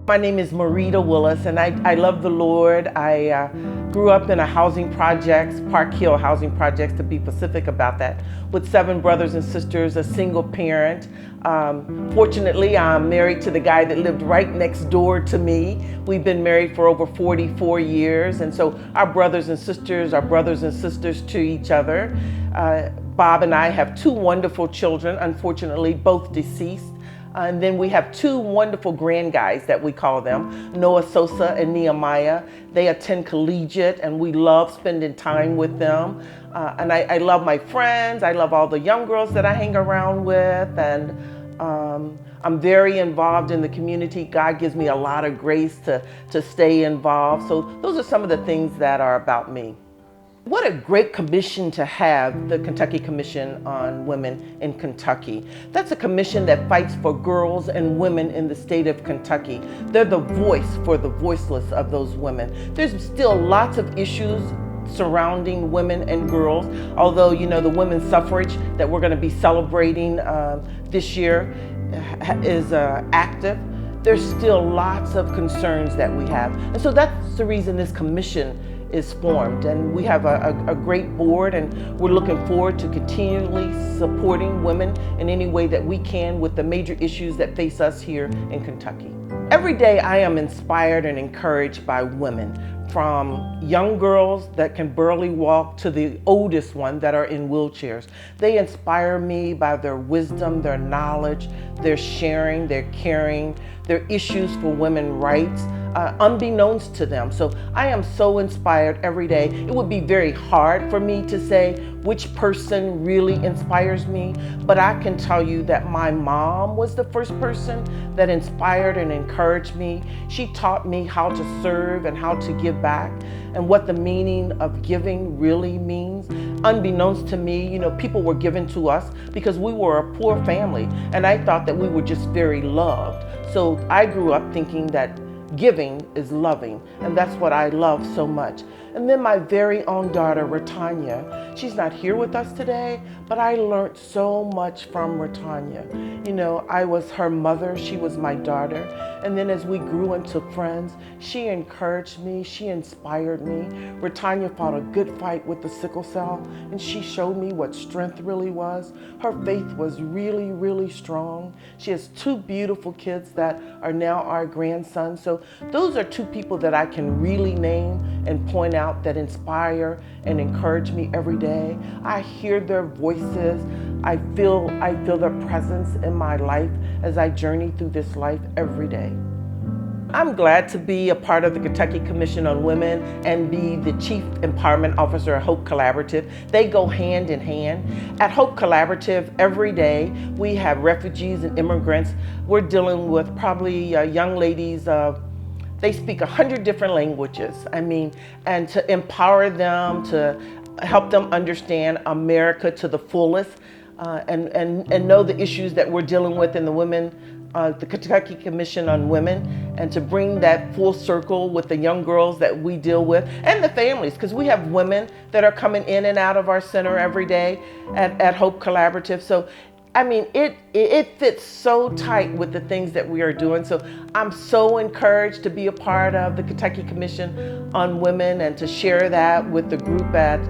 My name is Marita Willis, and I love the Lord. I grew up in a housing projects, Park Hill housing projects, to be specific about that, with 7 brothers and sisters, a single parent. Fortunately, I'm married to the guy that lived right next door to me. We've been married for over 44 years, and so our brothers and sisters are brothers and sisters to each other. Bob and I have 2 wonderful children, unfortunately both deceased. And then we have 2 wonderful grand guys that we call them, Noah Sosa and Nehemiah. They attend collegiate and we love spending time with them. And I love my friends. I love all the young girls that I hang around with. And I'm very involved in the community. God gives me a lot of grace to stay involved. So those are some of the things that are about me. What a great commission to have, the Kentucky Commission on Women in Kentucky. That's a commission that fights for girls and women in the state of Kentucky. They're the voice for the voiceless of those women. There's still lots of issues surrounding women and girls, although, you know, the women's suffrage that we're going to be celebrating this year is active. There's still lots of concerns that we have. And so that's the reason this commission is formed, and we have a great board, and we're looking forward to continually supporting women in any way that we can with the major issues that face us here in Kentucky. Every day I am inspired and encouraged by women, from young girls that can barely walk to the oldest one that are in wheelchairs. They inspire me by their wisdom, their knowledge, their sharing, their caring, their issues for women's rights, unbeknownst to them. So I am so inspired every day. It would be very hard for me to say which person really inspires me, but I can tell you that my mom was the first person that inspired and encouraged me. She taught me how to serve and how to give back and what the meaning of giving really means. Unbeknownst to me, you know, people were given to us because we were a poor family, and I thought that we were just very loved. So I grew up thinking that giving is loving, and that's what I love so much. And then my very own daughter, Retanya, she's not here with us today, but I learned so much from Retanya. You know, I was her mother, she was my daughter. And then as we grew into friends, she encouraged me, she inspired me. Retanya fought a good fight with the sickle cell, and she showed me what strength really was. Her faith was really, really strong. She has 2 beautiful kids that are now our grandsons. So those are 2 people that I can really name and point out that inspire and encourage me every day. I hear their voices. I feel their presence in my life as I journey through this life every day. I'm glad to be a part of the Kentucky Commission on Women and be the Chief Empowerment Officer at Hope Collaborative. They go hand in hand. At Hope Collaborative, every day we have refugees and immigrants. We're dealing with probably young ladies. They speak 100 different languages. And to empower them, to help them understand America to the fullest, and know the issues that we're dealing with in the Kentucky Commission on Women, and to bring that full circle with the young girls that we deal with and the families, because we have women that are coming in and out of our center every day at Hope Collaborative. So it fits so tight with the things that we are doing. So I'm so encouraged to be a part of the Kentucky Commission on Women and to share that with the group at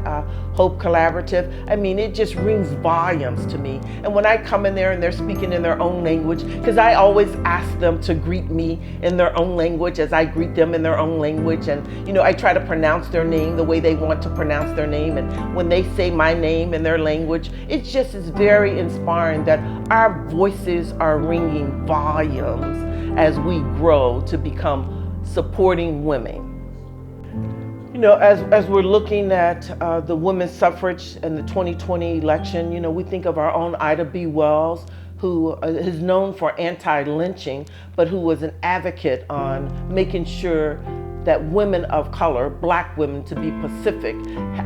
Hope Collaborative. It just rings volumes to me. And when I come in there and they're speaking in their own language, because I always ask them to greet me in their own language as I greet them in their own language. And, I try to pronounce their name the way they want to pronounce their name. And when they say my name in their language, it just is very inspiring that our voices are ringing volumes as we grow to become supporting women. As we're looking at the women's suffrage and the 2020 election, we think of our own Ida B. Wells, who is known for anti-lynching, but who was an advocate on making sure that women of color, Black women, to be Pacific,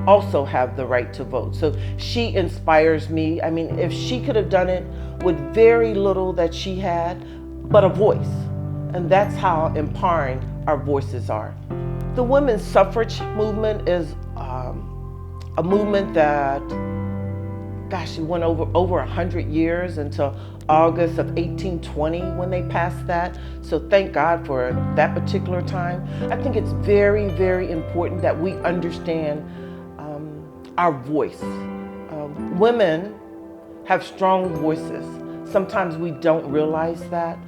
also have the right to vote. So she inspires me. If she could have done it with very little that she had, but a voice. And that's how empowering our voices are. The women's suffrage movement is a movement that gosh, it went over 100 years until August of 1820 when they passed that. So thank God for that particular time. I think it's very, very important that we understand our voice. Women have strong voices. Sometimes we don't realize that,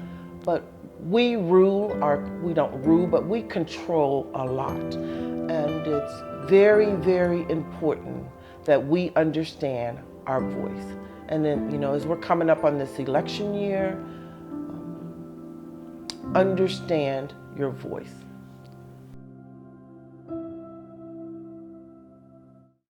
but we don't rule, but we control a lot. And it's very, very important that we understand our voice. And then, as we're coming up on this election year, understand your voice.